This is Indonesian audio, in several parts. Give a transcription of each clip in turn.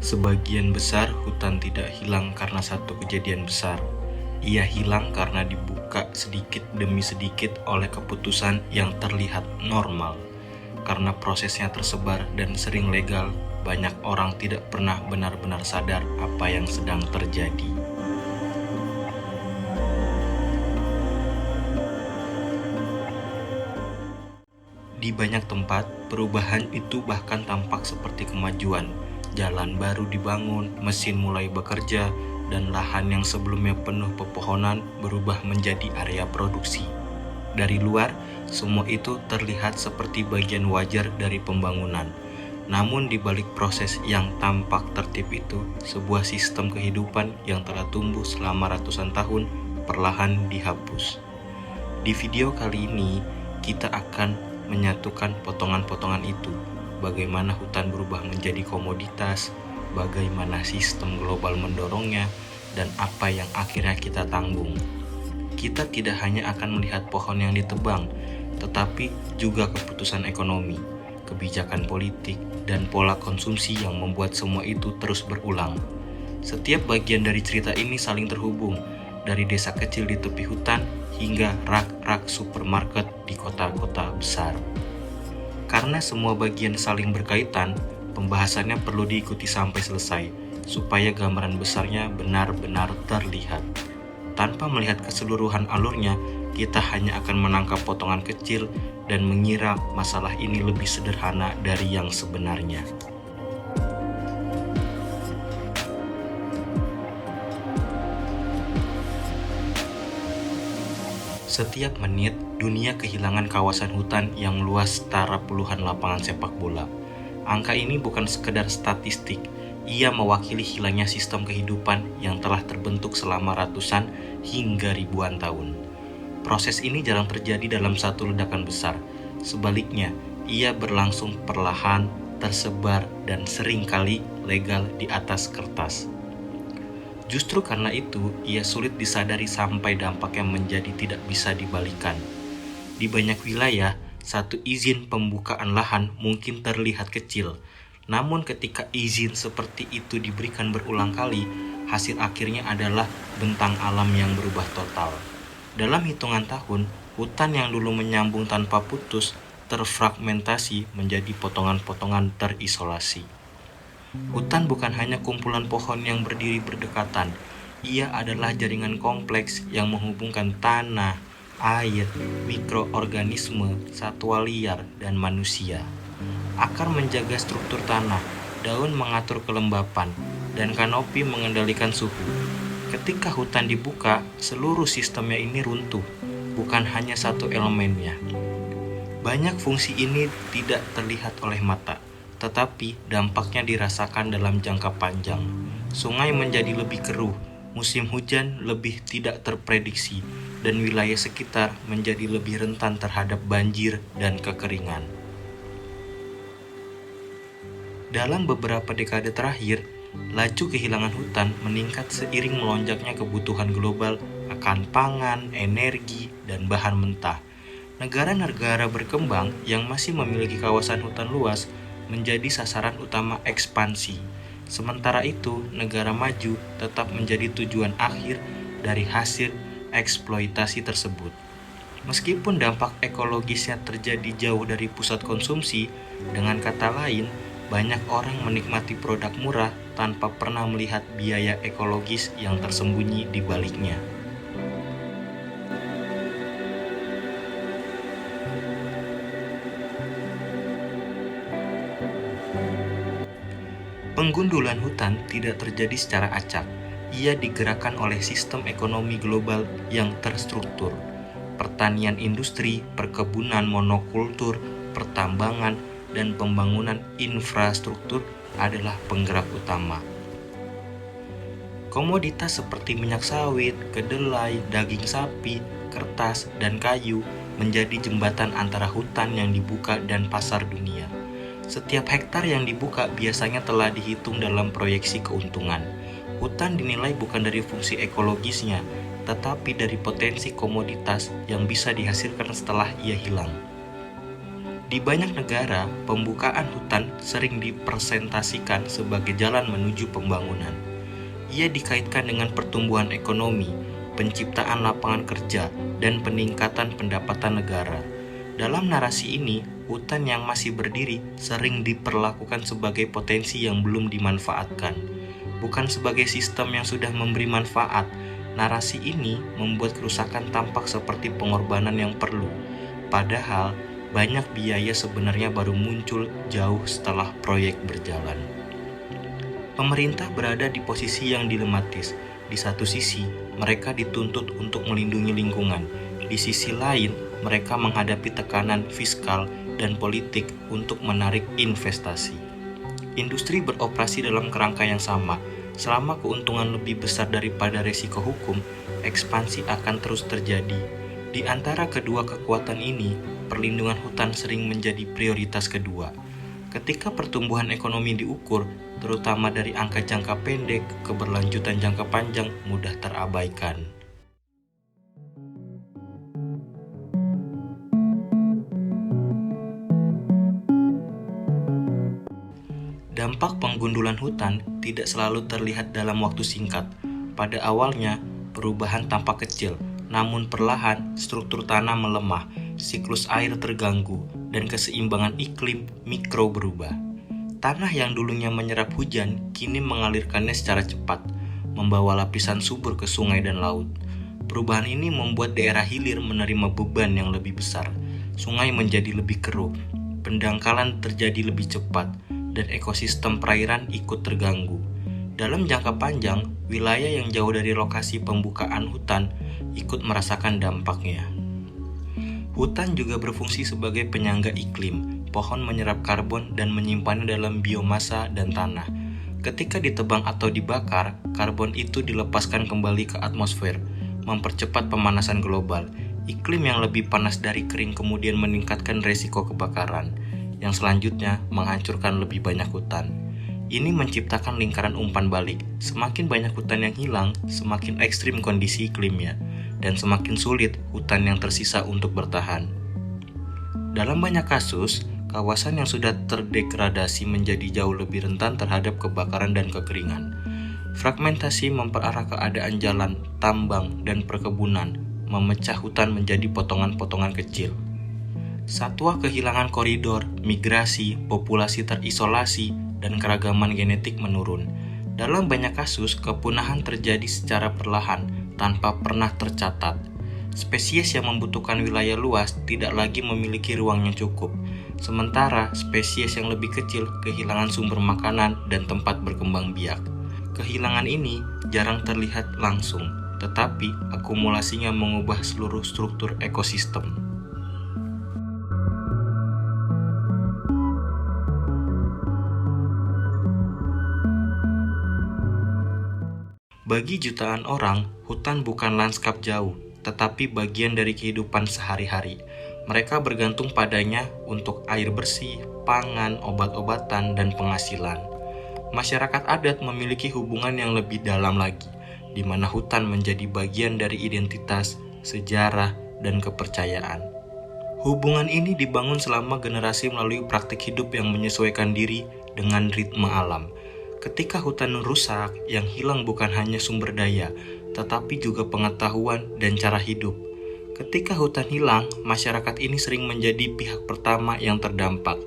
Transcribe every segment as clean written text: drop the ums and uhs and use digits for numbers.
Sebagian besar hutan tidak hilang karena satu kejadian besar. Ia hilang karena dibuka sedikit demi sedikit oleh keputusan yang terlihat normal. Karena prosesnya tersebar dan sering legal, banyak orang tidak pernah benar-benar sadar apa yang sedang terjadi. Di banyak tempat, perubahan itu bahkan tampak seperti kemajuan. Jalan baru dibangun, mesin mulai bekerja, dan lahan yang sebelumnya penuh pepohonan berubah menjadi area produksi. Dari luar, semua itu terlihat seperti bagian wajar dari pembangunan. Namun di balik proses yang tampak tertib itu, sebuah sistem kehidupan yang telah tumbuh selama ratusan tahun perlahan dihapus. Di video kali ini, kita akan menyatukan potongan-potongan itu. Bagaimana hutan berubah menjadi komoditas, bagaimana sistem global mendorongnya, dan apa yang akhirnya kita tanggung. Kita tidak hanya akan melihat pohon yang ditebang, tetapi juga keputusan ekonomi, kebijakan politik, dan pola konsumsi yang membuat semua itu terus berulang. Setiap bagian dari cerita ini saling terhubung, dari desa kecil di tepi hutan hingga rak-rak supermarket di kota-kota besar. Karena semua bagian saling berkaitan, pembahasannya perlu diikuti sampai selesai, supaya gambaran besarnya benar-benar terlihat. Tanpa melihat keseluruhan alurnya, kita hanya akan menangkap potongan kecil dan mengira masalah ini lebih sederhana dari yang sebenarnya. Setiap menit, dunia kehilangan kawasan hutan yang luas setara puluhan lapangan sepak bola. Angka ini bukan sekedar statistik, ia mewakili hilangnya sistem kehidupan yang telah terbentuk selama ratusan hingga ribuan tahun. Proses ini jarang terjadi dalam satu ledakan besar. Sebaliknya, ia berlangsung perlahan, tersebar, dan seringkali legal di atas kertas. Justru karena itu, ia sulit disadari sampai dampaknya menjadi tidak bisa dibalikan. Di banyak wilayah, satu izin pembukaan lahan mungkin terlihat kecil, namun ketika izin seperti itu diberikan berulang kali, hasil akhirnya adalah bentang alam yang berubah total. Dalam hitungan tahun, hutan yang dulu menyambung tanpa putus terfragmentasi menjadi potongan-potongan terisolasi. Hutan bukan hanya kumpulan pohon yang berdiri berdekatan, ia adalah jaringan kompleks yang menghubungkan tanah, air, mikroorganisme, satwa liar, dan manusia. Akar menjaga struktur tanah, daun mengatur kelembapan, dan kanopi mengendalikan suhu. Ketika hutan dibuka, seluruh sistemnya ini runtuh, bukan hanya satu elemennya. Banyak fungsi ini tidak terlihat oleh mata, tetapi dampaknya dirasakan dalam jangka panjang. Sungai menjadi lebih keruh, musim hujan lebih tidak terprediksi, dan wilayah sekitar menjadi lebih rentan terhadap banjir dan kekeringan. Dalam beberapa dekade terakhir, laju kehilangan hutan meningkat seiring melonjaknya kebutuhan global akan pangan, energi, dan bahan mentah. Negara-negara berkembang yang masih memiliki kawasan hutan luas menjadi sasaran utama ekspansi. Sementara itu, negara maju tetap menjadi tujuan akhir dari hasil eksploitasi tersebut. Meskipun dampak ekologisnya terjadi jauh dari pusat konsumsi, dengan kata lain, banyak orang menikmati produk murah tanpa pernah melihat biaya ekologis yang tersembunyi di baliknya. Penggundulan hutan tidak terjadi secara acak. Ia digerakkan oleh sistem ekonomi global yang terstruktur. Pertanian industri, perkebunan monokultur, pertambangan, dan pembangunan infrastruktur adalah penggerak utama. Komoditas seperti minyak sawit, kedelai, daging sapi, kertas, dan kayu menjadi jembatan antara hutan yang dibuka dan pasar dunia. Setiap hektar yang dibuka biasanya telah dihitung dalam proyeksi keuntungan. Hutan dinilai bukan dari fungsi ekologisnya, tetapi dari potensi komoditas yang bisa dihasilkan setelah ia hilang. Di banyak negara, pembukaan hutan sering dipresentasikan sebagai jalan menuju pembangunan. Ia dikaitkan dengan pertumbuhan ekonomi, penciptaan lapangan kerja, dan peningkatan pendapatan negara. Dalam narasi ini, hutan yang masih berdiri sering diperlakukan sebagai potensi yang belum dimanfaatkan, bukan sebagai sistem yang sudah memberi manfaat. Narasi ini membuat kerusakan tampak seperti pengorbanan yang perlu, padahal banyak biaya sebenarnya baru muncul jauh setelah proyek berjalan. Pemerintah berada di posisi yang dilematis. Di satu sisi, mereka dituntut untuk melindungi lingkungan. Di sisi lain, mereka menghadapi tekanan fiskal dan politik untuk menarik investasi. Industri beroperasi dalam kerangka yang sama. Selama keuntungan lebih besar daripada risiko hukum, ekspansi akan terus terjadi. Di antara kedua kekuatan ini, perlindungan hutan sering menjadi prioritas kedua. Ketika pertumbuhan ekonomi diukur, terutama dari angka jangka pendek, keberlanjutan jangka panjang mudah terabaikan. Dampak penggundulan hutan tidak selalu terlihat dalam waktu singkat. Pada awalnya, perubahan tampak kecil, namun perlahan struktur tanah melemah, siklus air terganggu, dan keseimbangan iklim mikro berubah. Tanah yang dulunya menyerap hujan kini mengalirkannya secara cepat, membawa lapisan subur ke sungai dan laut. Perubahan ini membuat daerah hilir menerima beban yang lebih besar. Sungai menjadi lebih keruh, pendangkalan terjadi lebih cepat, dan ekosistem perairan ikut terganggu. Dalam jangka panjang, wilayah yang jauh dari lokasi pembukaan hutan ikut merasakan dampaknya. Hutan juga berfungsi sebagai penyangga iklim. Pohon menyerap karbon dan menyimpannya dalam biomasa dan tanah. Ketika ditebang atau dibakar, karbon itu dilepaskan kembali ke atmosfer, mempercepat pemanasan global. Iklim yang lebih panas dari kering kemudian meningkatkan resiko kebakaran, yang selanjutnya menghancurkan lebih banyak hutan. Ini menciptakan lingkaran umpan balik. Semakin banyak hutan yang hilang, semakin ekstrim kondisi iklimnya, dan semakin sulit hutan yang tersisa untuk bertahan. Dalam banyak kasus, kawasan yang sudah terdegradasi menjadi jauh lebih rentan terhadap kebakaran dan kekeringan. Fragmentasi memperarah keadaan jalan, tambang, dan perkebunan, memecah hutan menjadi potongan-potongan kecil. Satwa kehilangan koridor, migrasi, populasi terisolasi, dan keragaman genetik menurun. Dalam banyak kasus, kepunahan terjadi secara perlahan, tanpa pernah tercatat. Spesies yang membutuhkan wilayah luas tidak lagi memiliki ruang yang cukup, sementara spesies yang lebih kecil kehilangan sumber makanan dan tempat berkembang biak. Kehilangan ini jarang terlihat langsung, tetapi akumulasinya mengubah seluruh struktur ekosistem. Bagi jutaan orang, hutan bukan lanskap jauh, tetapi bagian dari kehidupan sehari-hari. Mereka bergantung padanya untuk air bersih, pangan, obat-obatan, dan penghasilan. Masyarakat adat memiliki hubungan yang lebih dalam lagi, di mana hutan menjadi bagian dari identitas, sejarah, dan kepercayaan. Hubungan ini dibangun selama generasi melalui praktik hidup yang menyesuaikan diri dengan ritme alam. Ketika hutan rusak, yang hilang bukan hanya sumber daya, tetapi juga pengetahuan dan cara hidup. Ketika hutan hilang, masyarakat ini sering menjadi pihak pertama yang terdampak.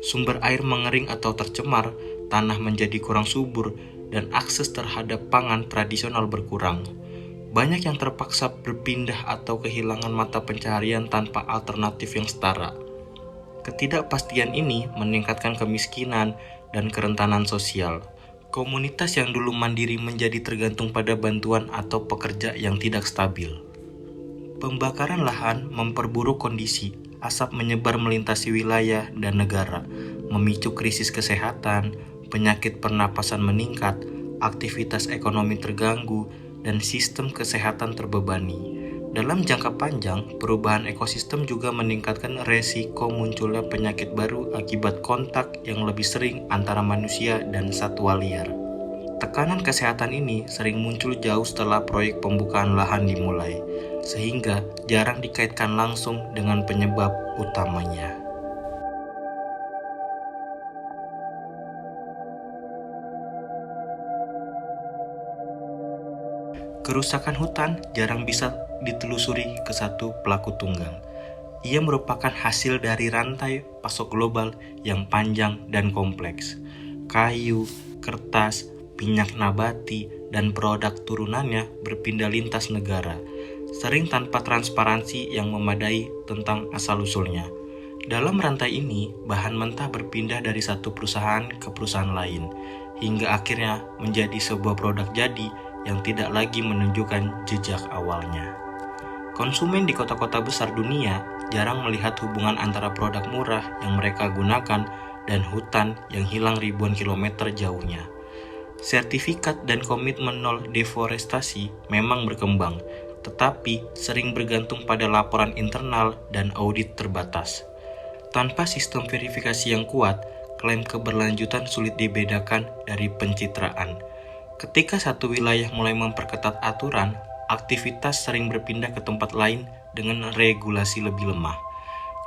Sumber air mengering atau tercemar, tanah menjadi kurang subur, dan akses terhadap pangan tradisional berkurang. Banyak yang terpaksa berpindah atau kehilangan mata pencaharian tanpa alternatif yang setara. Ketidakpastian ini meningkatkan kemiskinan dan kerentanan sosial. Komunitas yang dulu mandiri menjadi tergantung pada bantuan atau pekerja yang tidak stabil. Pembakaran lahan memperburuk kondisi, asap menyebar melintasi wilayah dan negara, memicu krisis kesehatan, penyakit pernapasan meningkat, aktivitas ekonomi terganggu, dan sistem kesehatan terbebani. Dalam jangka panjang, perubahan ekosistem juga meningkatkan resiko munculnya penyakit baru akibat kontak yang lebih sering antara manusia dan satwa liar. Tekanan kesehatan ini sering muncul jauh setelah proyek pembukaan lahan dimulai, sehingga jarang dikaitkan langsung dengan penyebab utamanya. Kerusakan hutan jarang bisa ditelusuri ke satu pelaku tunggal. Ia merupakan hasil dari rantai pasok global yang panjang dan kompleks. Kayu, kertas, minyak nabati, dan produk turunannya berpindah lintas negara, sering tanpa transparansi yang memadai tentang asal-usulnya. Dalam rantai ini, bahan mentah berpindah dari satu perusahaan ke perusahaan lain, hingga akhirnya menjadi sebuah produk jadi yang tidak lagi menunjukkan jejak awalnya. Konsumen di kota-kota besar dunia jarang melihat hubungan antara produk murah yang mereka gunakan dan hutan yang hilang ribuan kilometer jauhnya. Sertifikat dan komitmen nol deforestasi memang berkembang, tetapi sering bergantung pada laporan internal dan audit terbatas. Tanpa sistem verifikasi yang kuat, klaim keberlanjutan sulit dibedakan dari pencitraan. Ketika satu wilayah mulai memperketat aturan, aktivitas sering berpindah ke tempat lain dengan regulasi lebih lemah.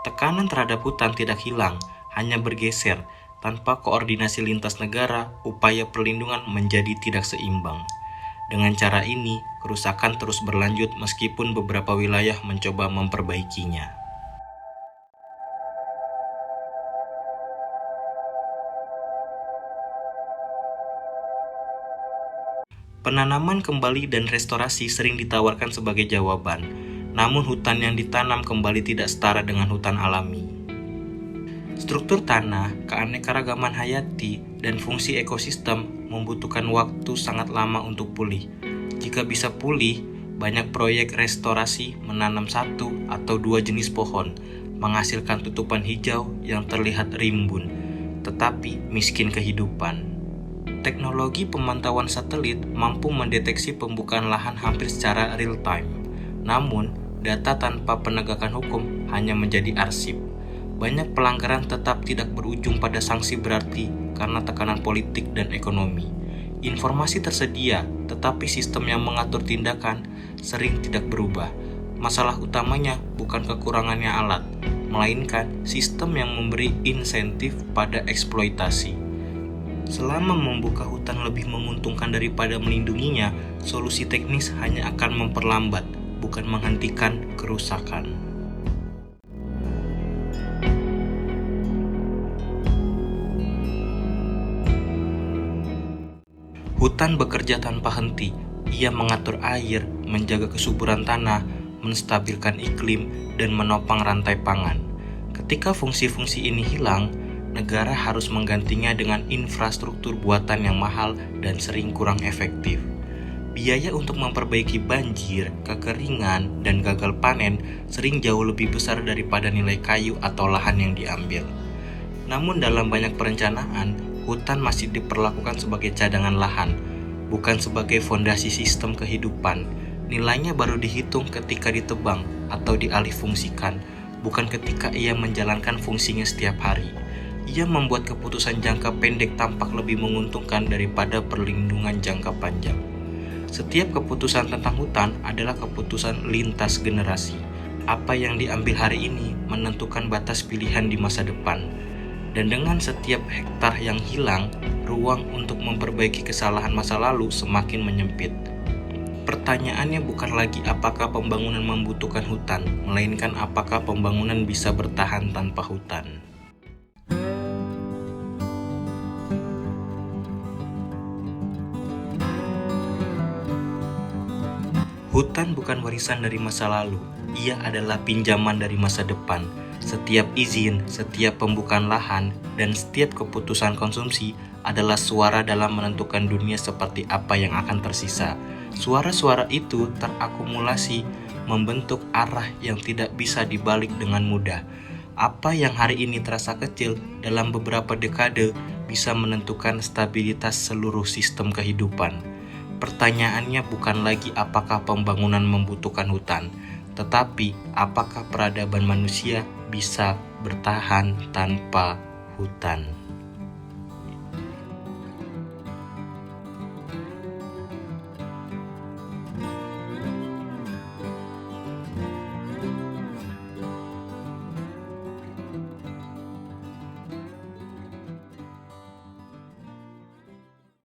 Tekanan terhadap hutan tidak hilang, hanya bergeser. Tanpa koordinasi lintas negara, upaya perlindungan menjadi tidak seimbang. Dengan cara ini, kerusakan terus berlanjut meskipun beberapa wilayah mencoba memperbaikinya. Penanaman kembali dan restorasi sering ditawarkan sebagai jawaban, namun hutan yang ditanam kembali tidak setara dengan hutan alami. Struktur tanah, keanekaragaman hayati, dan fungsi ekosistem membutuhkan waktu sangat lama untuk pulih. Jika bisa pulih, banyak proyek restorasi menanam satu atau dua jenis pohon, menghasilkan tutupan hijau yang terlihat rimbun, tetapi miskin kehidupan. Teknologi pemantauan satelit mampu mendeteksi pembukaan lahan hampir secara real-time. Namun, data tanpa penegakan hukum hanya menjadi arsip. Banyak pelanggaran tetap tidak berujung pada sanksi berarti karena tekanan politik dan ekonomi. Informasi tersedia, tetapi sistem yang mengatur tindakan sering tidak berubah. Masalah utamanya bukan kekurangannya alat, melainkan sistem yang memberi insentif pada eksploitasi. Selama membuka hutan lebih menguntungkan daripada melindunginya, solusi teknis hanya akan memperlambat, bukan menghentikan kerusakan. Hutan bekerja tanpa henti. Ia mengatur air, menjaga kesuburan tanah, menstabilkan iklim, dan menopang rantai pangan. Ketika fungsi-fungsi ini hilang, negara harus menggantinya dengan infrastruktur buatan yang mahal dan sering kurang efektif. Biaya untuk memperbaiki banjir, kekeringan, dan gagal panen sering jauh lebih besar daripada nilai kayu atau lahan yang diambil. Namun dalam banyak perencanaan, hutan masih diperlakukan sebagai cadangan lahan, bukan sebagai fondasi sistem kehidupan. Nilainya baru dihitung ketika ditebang atau dialihfungsikan, bukan ketika ia menjalankan fungsinya setiap hari. Ia membuat keputusan jangka pendek tampak lebih menguntungkan daripada perlindungan jangka panjang. Setiap keputusan tentang hutan adalah keputusan lintas generasi. Apa yang diambil hari ini menentukan batas pilihan di masa depan. Dan dengan setiap hektar yang hilang, ruang untuk memperbaiki kesalahan masa lalu semakin menyempit. Pertanyaannya bukan lagi apakah pembangunan membutuhkan hutan, melainkan apakah pembangunan bisa bertahan tanpa hutan. Hutan bukan warisan dari masa lalu, ia adalah pinjaman dari masa depan. Setiap izin, setiap pembukaan lahan, dan setiap keputusan konsumsi adalah suara dalam menentukan dunia seperti apa yang akan tersisa. Suara-suara itu terakumulasi, membentuk arah yang tidak bisa dibalik dengan mudah. Apa yang hari ini terasa kecil dalam beberapa dekade bisa menentukan stabilitas seluruh sistem kehidupan. Pertanyaannya bukan lagi apakah pembangunan membutuhkan hutan, tetapi apakah peradaban manusia bisa bertahan tanpa hutan.